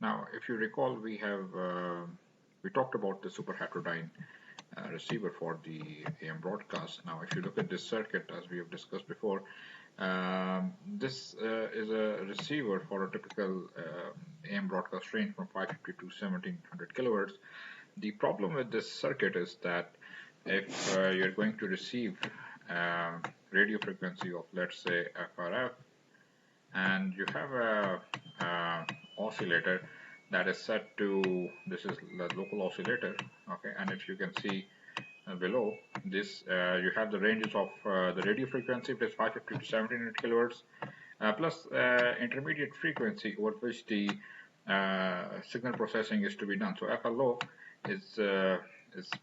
Now, if you recall, we talked about the Superheterodyne receiver for the AM broadcast. Now, if you look at this circuit, as we have discussed before, this is a receiver for a typical AM broadcast range from 550 to 1700 kilohertz. The problem with this circuit is that if you're going to receive radio frequency of, let's say, FRF, and you have a oscillator that is set to, this is the local oscillator, okay, and if you can see below this, you have the ranges of the radio frequency, which is 550 to 1700 kilohertz, plus intermediate frequency over which the signal processing is to be done. So FLO is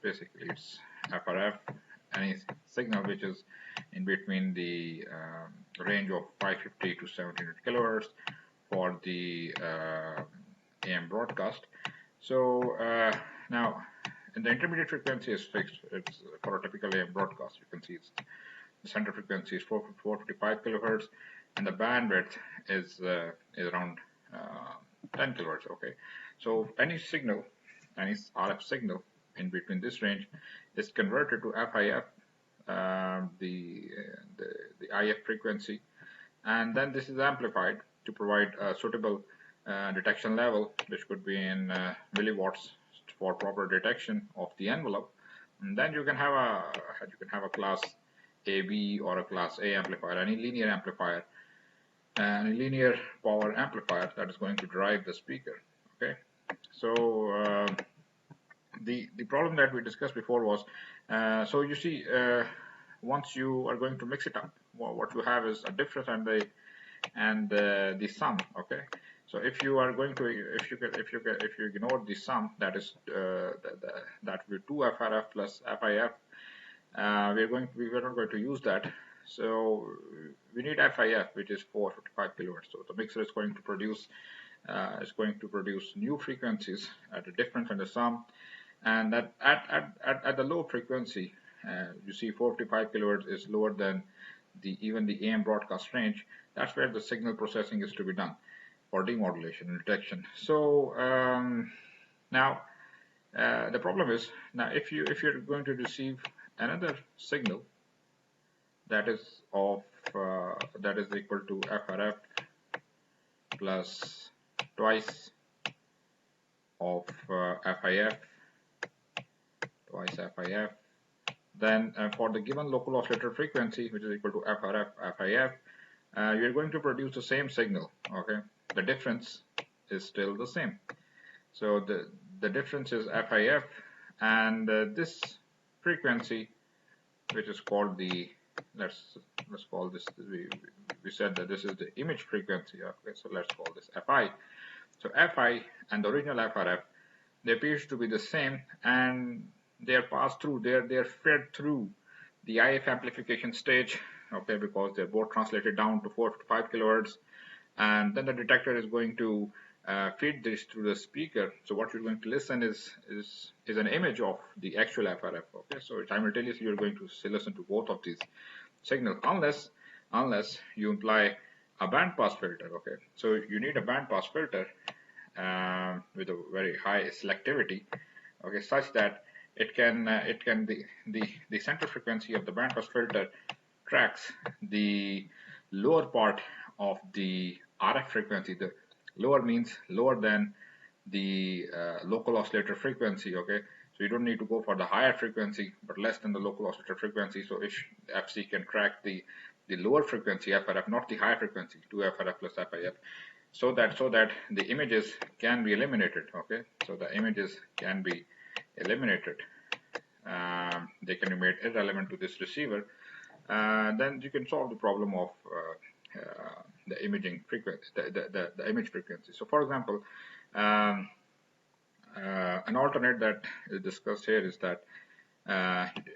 basically it's FRF, any signal which is in between the range of 550 to 1700 kilohertz for the AM broadcast. So now, and the intermediate frequency is fixed. It's for a typical AM broadcast. You can see the center frequency is 455 kilohertz, and the bandwidth is around 10 kilohertz. Okay, so any signal, any RF signal in between this range is converted to FIF, the IF frequency, and then this is amplified to provide a suitable detection level, which could be in milliwatts for proper detection of the envelope. And then you can have a class AB or a class A amplifier, any linear amplifier, and a linear power amplifier that is going to drive the speaker. Okay, so the problem that we discussed before was, so you see, once you are going to mix it up, what you have is a difference and the sum. Okay, so if you are going to, if you ignore the sum, that is that will be 2 FRF plus FIF, we are not going to use that. So we need FIF, which is 455 kilohertz. So the mixer is going to produce new frequencies at a difference in the sum, and that at the low frequency, you see 455 kilohertz is lower than even the AM broadcast range. That's where the signal processing is to be done for demodulation and detection. So now the problem is, now if you're going to receive another signal that is equal to FRF plus twice of FIF, then for the given local oscillator frequency, which is equal to FRF FIF, you're going to produce the same signal. Okay, the difference is still the same. So the difference is FIF, and this frequency, which is called the, let's call this, we said that this is the image frequency. Okay, so let's call this FI. So FI and the original FRF, they appear to be the same, and they are passed through, they are fed through the IF amplification stage, okay, because they're both translated down to 455 kilohertz, and then the detector is going to feed this through the speaker. So what you're going to listen is an image of the actual FRF. Okay, so simultaneously you're going to listen to both of these signals, unless you imply a band pass filter. Okay, so you need a band pass filter with a very high selectivity, okay, such that the center frequency of the band pass filter tracks the lower part of the RF frequency. The lower means lower than the local oscillator frequency. Okay, so you don't need to go for the higher frequency, but less than the local oscillator frequency. So if FC can track the lower frequency FRF, not the higher frequency, 2 FRF plus FIF, so that the images can be eliminated. Okay, so the images can be eliminated. They can be made irrelevant to this receiver. Then you can solve the problem of the imaging frequency, the image frequency. So, for example, an alternate that is discussed here is that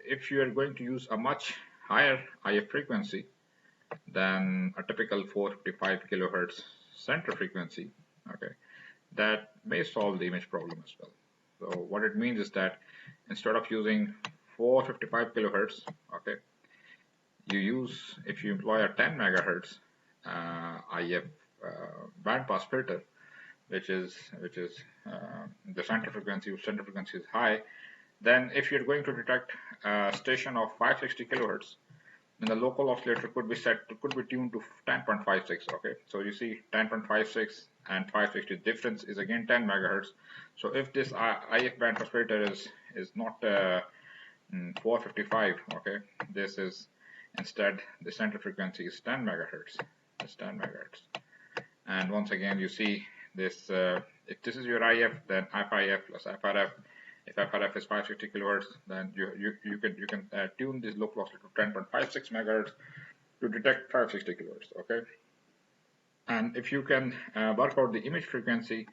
if you are going to use a much higher IF frequency than a typical 455 kilohertz center frequency, okay, that may solve the image problem as well. So what it means is that instead of using 455 kilohertz, okay, if you employ a 10 megahertz IF bandpass filter, the center frequency is high, then if you're going to detect a station of 560 kilohertz, then the local oscillator could be tuned to 10.56. Okay, so you see 10.56 and 560 difference is again 10 megahertz. So if this IF band pass filter is not 455, okay, this is instead the center frequency is 10 megahertz. It's 10 megahertz. And once again, you see this. If this is your IF, then FIF plus FRF. If FRF is 560 kilohertz, then you can tune this local oscillator to 10.56 megahertz to detect 560 kilohertz. Okay. And if you can work out the image frequency,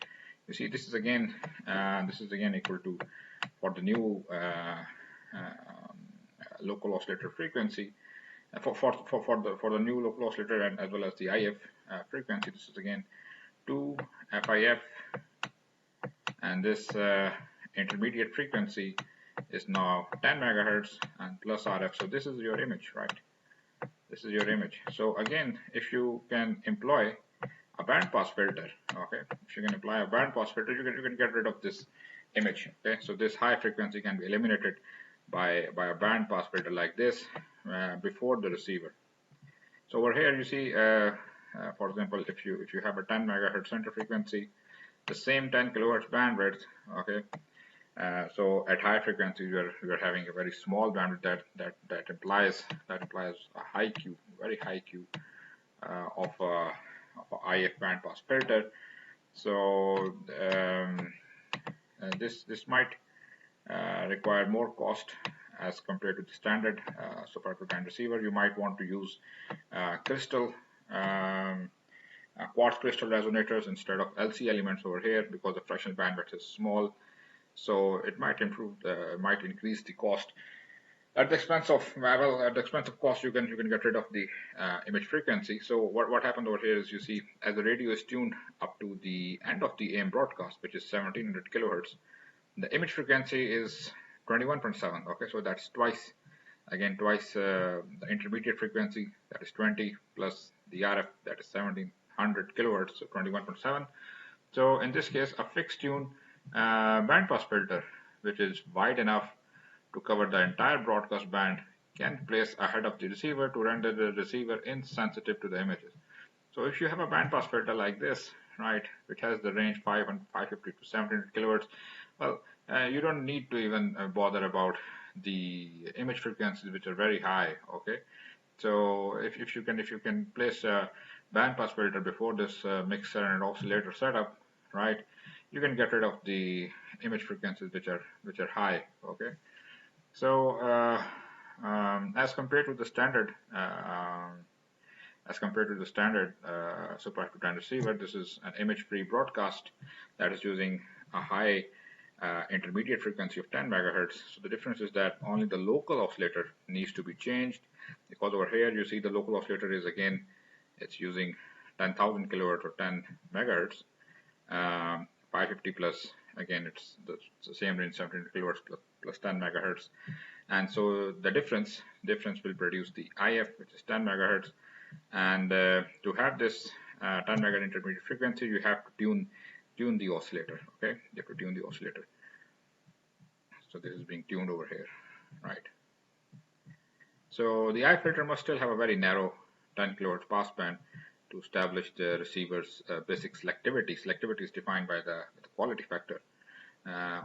you see this is again equal to, for the new local oscillator frequency, for the new local oscillator and as well as the IF frequency, this is again 2 FIF, and this intermediate frequency is now 10 megahertz and plus RF. So this is your image, right? This is your image. So again, if you can employ a band pass filter, okay, if you can apply a band pass filter, you can get rid of this image. Okay, so this high frequency can be eliminated by a band pass filter like this before the receiver. So over here you see, for example, if you have a 10 megahertz center frequency, the same 10 kilohertz bandwidth, okay. So at high frequency you are having a very small bandwidth that implies a high Q, very high Q of a IF band pass filter. So this might require more cost as compared to the standard superheterodyne receiver. You might want to use crystal quartz crystal resonators instead of LC elements over here, because the fractional bandwidth is small. So it might increase the cost. At the expense of cost, you can get rid of the image frequency. So what happened over here is, you see, as the radio is tuned up to the end of the AM broadcast, which is 1700 kilohertz, the image frequency is 21.7. Okay, so that's twice the intermediate frequency, that is 20, plus the RF, that is 1700 kilohertz, so 21.7. So in this case, a fixed tune band pass filter, which is wide enough to cover the entire broadcast band, can be placed ahead of the receiver to render the receiver insensitive to the images. So if you have a band pass filter like this, right, which has the range 550 to 700 kilohertz, well, you don't need to even bother about the image frequencies, which are very high. Okay, so if you can place a band pass filter before this mixer and oscillator setup, right, you can get rid of the image frequencies which are high. Okay, so as compared to the standard superheterodyne receiver, this is an image-free broadcast that is using a high intermediate frequency of 10 megahertz. So the difference is that only the local oscillator needs to be changed, because over here you see the local oscillator is again, it's using 10,000 kilohertz or 10 megahertz. 550 plus, again it's the same range, 17 kilohertz plus 10 megahertz, and so the difference will produce the IF, which is 10 megahertz. And to have this 10 megahertz intermediate frequency, you have to tune the oscillator. Okay, you have to tune the oscillator. So this is being tuned over here, right? So the IF filter must still have a very narrow 10 kilohertz passband to establish the receiver's basic selectivity. Selectivity is defined by the quality factor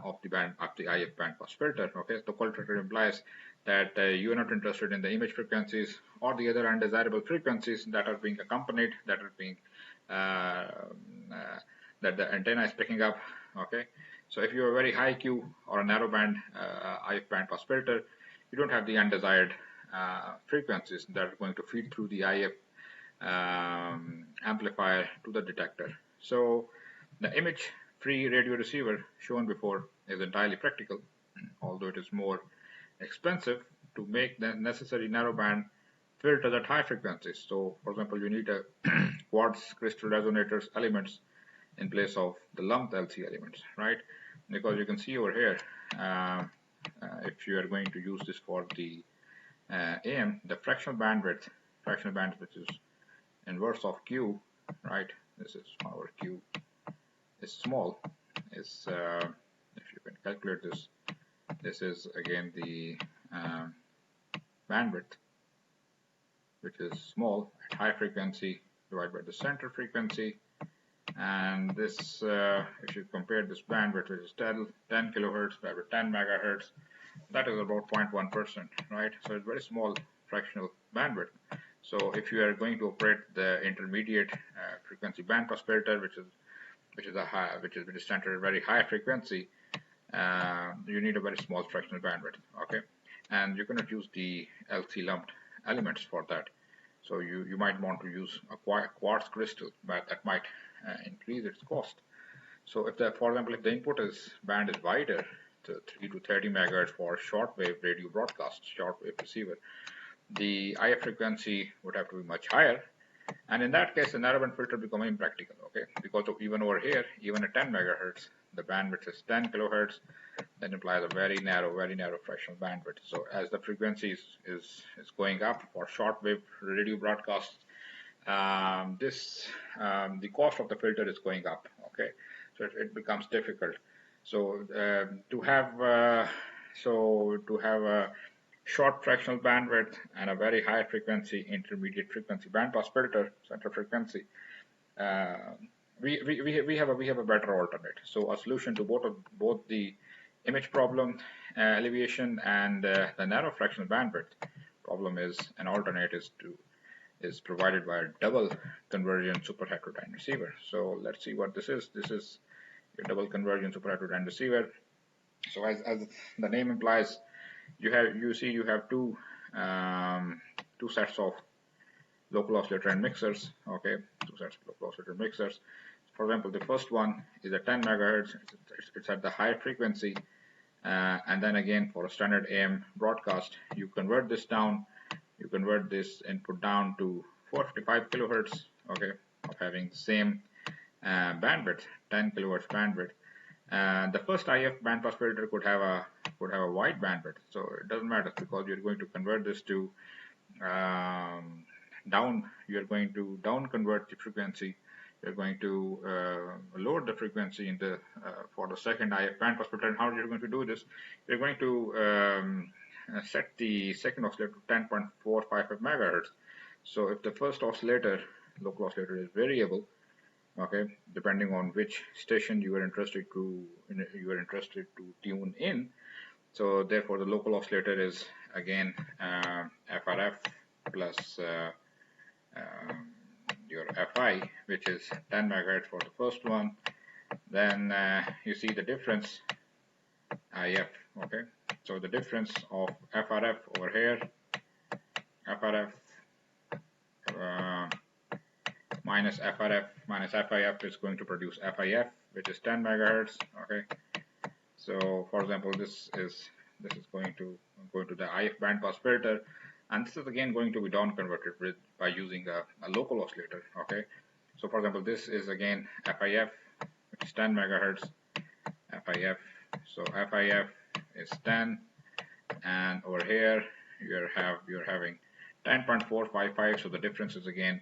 of the IF band pass filter. Okay, so the quality factor implies that you are not interested in the image frequencies or the other undesirable frequencies that are being accompanied, that the antenna is picking up. Okay, so if you have a very high Q or a narrow band IF band pass filter, you don't have the undesired frequencies that are going to feed through the IF amplifier to the detector. So the image-free radio receiver shown before is entirely practical, although it is more expensive to make the necessary narrowband filters at high frequencies. So, for example, you need a quartz crystal resonators elements in place of the lumped LC elements, right? Because you can see over here, if you are going to use this for the AM, the fractional bandwidth, which is inverse of Q, right? This is our Q. is small. Is if you can calculate this, this is again the bandwidth, which is small at high frequency divided by the center frequency. And this, if you compare this bandwidth, which is 10 kilohertz by 10 megahertz, that is about 0.1%, right? So it's very small fractional bandwidth. So if you are going to operate the intermediate frequency bandpass filter, which is centered at very high frequency, you need a very small fractional bandwidth, okay? And you cannot use the LC lumped elements for that. So you might want to use a quartz crystal, but that might increase its cost. So if for example, if the input band is wider, to 3 to 30 megahertz for shortwave radio broadcast, shortwave receiver, the IF frequency would have to be much higher. And in that case, the narrowband filter becomes impractical, okay? Because even over here, even at 10 megahertz, the bandwidth is 10 kilohertz. That implies a very narrow fractional bandwidth. So as the frequency is going up for shortwave radio broadcasts, the cost of the filter is going up, okay? So it becomes difficult. So to have a short fractional bandwidth and a very high frequency intermediate frequency bandpass filter, center frequency, we have a better alternate. So a solution to both the image problem alleviation and the narrow fractional bandwidth problem is an alternate is provided by a double conversion superheterodyne receiver. So let's see what this is. This is your double conversion superheterodyne receiver. So as the name implies, you have two sets of local oscillator and mixers. Okay, two sets of local oscillator mixers. For example, the first one is at 10 megahertz. It's at the high frequency, and then again for a standard AM broadcast, you convert this down. You convert this input down to 455 kilohertz. Okay, of having the same bandwidth, 10 kilohertz bandwidth. The first IF bandpass filter could have a wide bandwidth, so it doesn't matter because you're going to convert this to down. You're going to down convert the frequency. You're going to lower the frequency in the for the second IF bandpass filter. And how you're going to do this? You're going to set the second oscillator to 10.455 megahertz. So if the first oscillator, local oscillator, is variable, okay, depending on which station you are interested to tune in. So therefore, the local oscillator is again FRF plus your FI, which is 10 megahertz for the first one. Then you see the difference IF. Okay, so the difference of FRF over here, FRF minus FRF minus FIF is going to produce FIF, which is 10 megahertz. Okay, so for example, this is going to the IF bandpass filter, and this is again going to be down converted by using a local oscillator. Okay, so for example, this is again FIF, which is 10 megahertz. FIF, so FIF is 10, and over here you're having 10.455. So the difference is again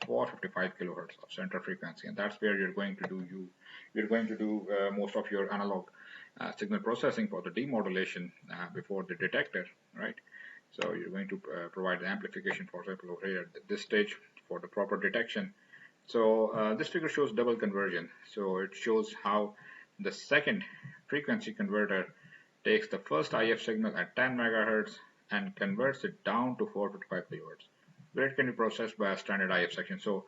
455 kilohertz of center frequency, and that's where you're going to do most of your analog signal processing for the demodulation before the detector, right? So you're going to provide the amplification, for example, over here at this stage for the proper detection. So this figure shows double conversion. So it shows how the second frequency converter takes the first IF signal at 10 megahertz and converts it down to 455 kilohertz, where it can be processed by a standard IF section. So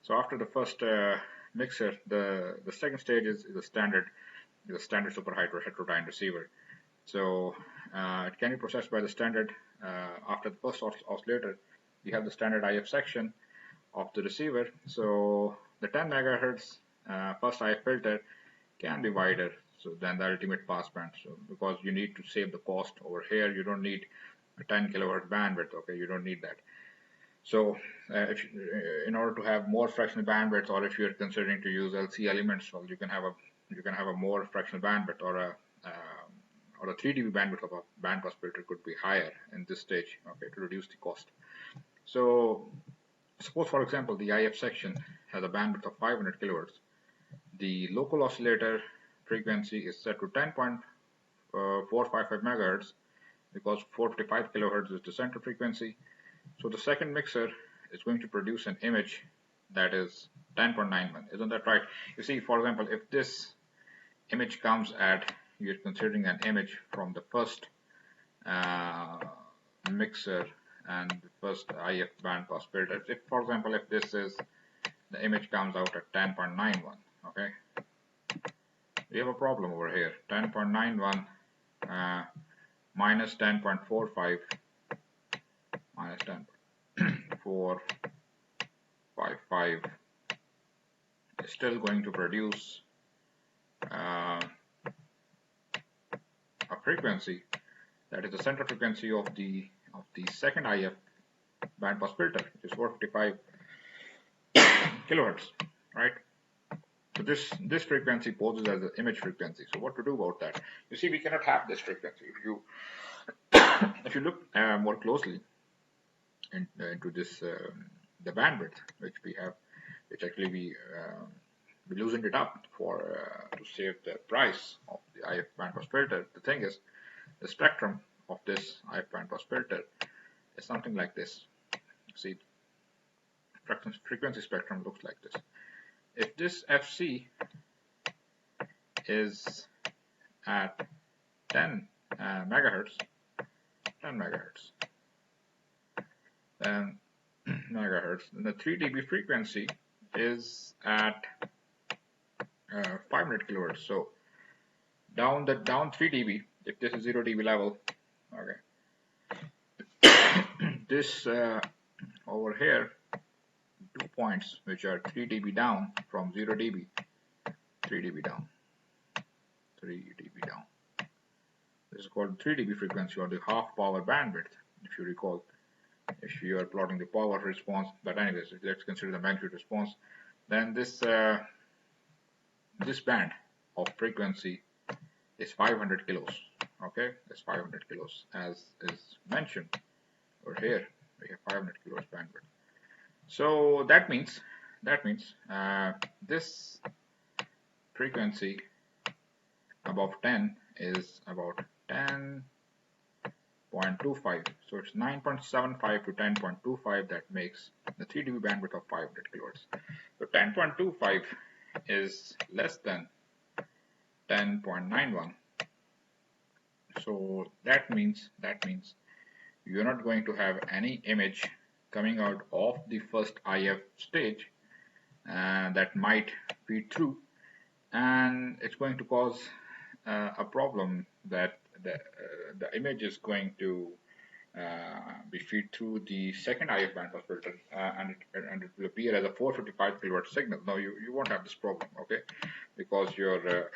after the first mixer, the second stage is the standard superheterodyne receiver. So it can be processed by the standard. After the first oscillator, you have the standard IF section of the receiver. So the 10 megahertz first IF filter can be wider than the ultimate passband. So because you need to save the cost over here, you don't need a 10 kilohertz bandwidth. Okay, you don't need that. So in order to have more fractional bandwidth, or if you're considering to use LC elements, well, you can have a more fractional bandwidth, or a 3 dB bandwidth of a bandpass filter could be higher in this stage, okay, to reduce the cost. So suppose, for example, the IF section has a bandwidth of 500 kilohertz. the local oscillator frequency is set to 10.455 megahertz because 455 kilohertz is the center frequency. So the second mixer is going to produce an image that is 10.91. Isn't that right? You see, for example, if this image comes at, you're considering an image from the first mixer and the first IF band pass filter. If, for example, if this is, the image comes out at 10.91, okay, we have a problem over here. 10.91 minus 10.45 minus 10.455 is still going to produce a frequency that is the center frequency of the second IF band pass filter, which is 455 kilohertz, right? So this frequency poses as an image frequency. So what to do about that? You see, we cannot have this frequency. If you look more closely into this the bandwidth which we have, which actually we loosened it up for to save the price of the IF bandpass filter. The thing is, the spectrum of this IF bandpass filter is something like this. See, frequency spectrum looks like this. If this FC is at 10 megahertz, then the 3 dB frequency is at 500 kilohertz. So down 3 dB, if this is 0 dB level, okay, this over here, 2 points which are 3 dB down from 0 dB, 3 dB down, 3 dB down. This is called 3 dB frequency, or the half power bandwidth, if you recall. If you are plotting the power response, but anyways, let's consider the magnitude response. Then this this band of frequency is 500 kilos. Okay, it's 500 kilos, as is mentioned over here. We have 500 kilos bandwidth. So that means this frequency above 10 is about 10.25. So it's 9.75 to 10.25. That makes the 3 dB bandwidth of 500 kilohertz. So 10.25 is less than 10.91. So that means you're not going to have any image coming out of the first IF stage that might feed through, and it's going to cause a problem that the image is going to be fed through the second IF bandpass filter, and it will appear as a 455 kilohertz signal. Now you won't have this problem, okay, because your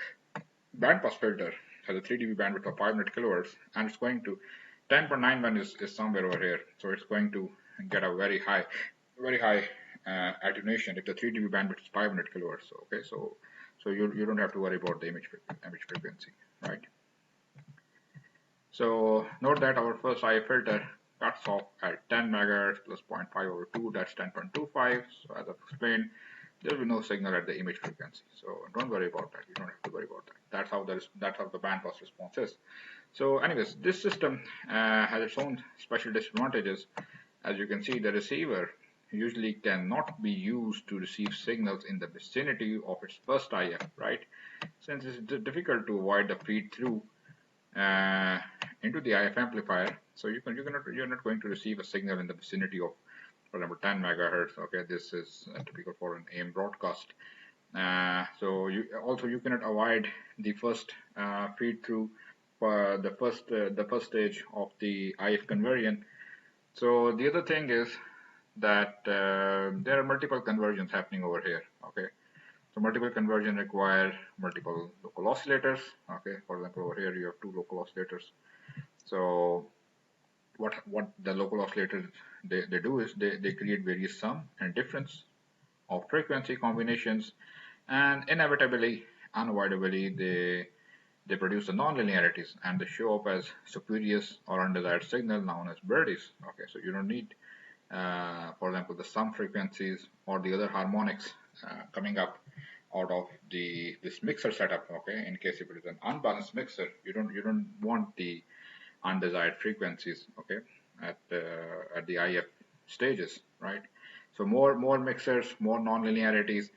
bandpass filter has a 3 dB bandwidth of 500 kilohertz, and it's going to 10.91 is somewhere over here, so it's going to get a very high attenuation if the 3 dB bandwidth is 500 kilohertz. Okay, so you don't have to worry about the image frequency, right? So note that our first IF filter cuts off at 10 megahertz plus 0.5 over 2, that's 10.25. So as I've explained, there will be no signal at the image frequency. So don't worry about that. You don't have to worry about that. That's how the bandpass response is. So anyways, this system has its own special disadvantages. As you can see, the receiver usually cannot be used to receive signals in the vicinity of its first IF, right? Since it's difficult to avoid the feed through into the IF amplifier, so you're not going to receive a signal in the vicinity of, for example, 10 megahertz. Okay, this is typical for an AM broadcast. So you cannot avoid the first feed through for the first stage of the IF conversion. So the other thing is that there are multiple conversions happening over here. Okay, so multiple conversion require multiple local oscillators. Okay, for example, over here you have 2 local oscillators. So what the local oscillators they do is they create various sum and difference of frequency combinations, and inevitably, unavoidably, they produce the non-linearities, and they show up as spurious or undesired signal known as birdies. Okay, so you don't need, for example, the sum frequencies or the other harmonics coming up out of this mixer setup. Okay, in case if it is an unbalanced mixer, you don't want the undesired frequencies. Okay, at the IF stages, right? So more mixers, more nonlinearities,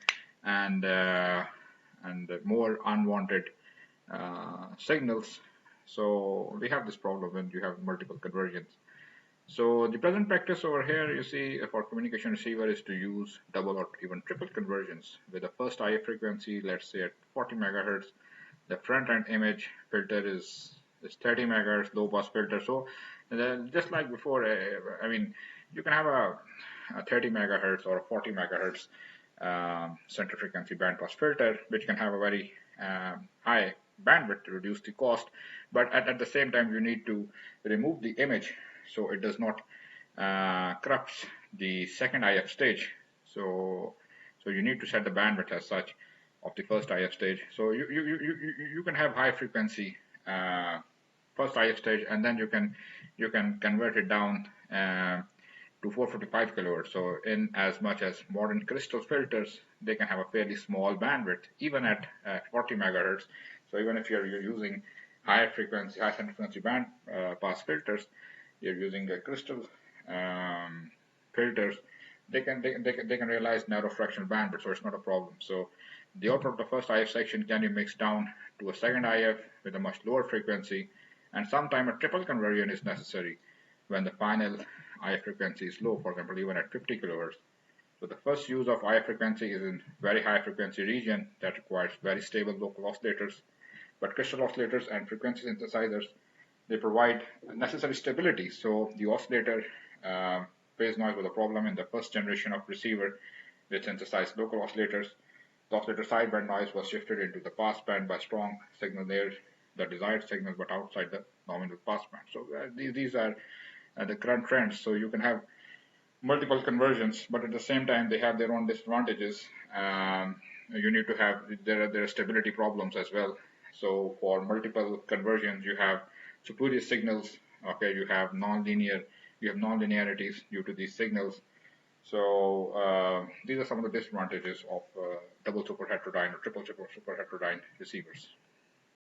and more unwanted signals. So we have this problem when you have multiple conversions. So the present practice over here, you see, for communication receiver is to use double or even triple conversions with the first IF frequency, let's say at 40 megahertz. The front end image filter is 30 megahertz low pass filter. So just like before, I mean, you can have a 30 megahertz or a 40 megahertz center frequency band pass filter, which can have a very high bandwidth to reduce the cost, but at the same time you need to remove the image so it does not corrupts the second IF stage. So you need to set the bandwidth as such of the first IF stage. So you can have high frequency first IF stage, and then you can convert it down to 455 kilohertz. So in as much as modern crystal filters, they can have a fairly small bandwidth, even at 40 megahertz. So even if you're using higher frequency, high center frequency band pass filters, you're using a crystal filters, they can realize narrow fractional bandwidth, so it's not a problem. So the output of the first IF section can be mixed down to a second IF with a much lower frequency, and sometime a triple conversion is necessary when the final IF frequency is low, for example, even at 50 kilohertz. So the first use of IF frequency is in very high frequency region that requires very stable local oscillators. But crystal oscillators and frequency synthesizers, they provide necessary stability. So the oscillator phase noise was a problem in the first generation of receiver which synthesized local oscillators. The oscillator sideband noise was shifted into the passband by strong signal near the desired signal but outside the nominal passband. So these are the current trends. So you can have multiple conversions, but at the same time they have their own disadvantages. You need to have there are stability problems as well. So for multiple conversions, you have spurious signals. Okay, you have nonlinearities due to these signals. So these are some of the disadvantages of double superheterodyne or triple superheterodyne receivers.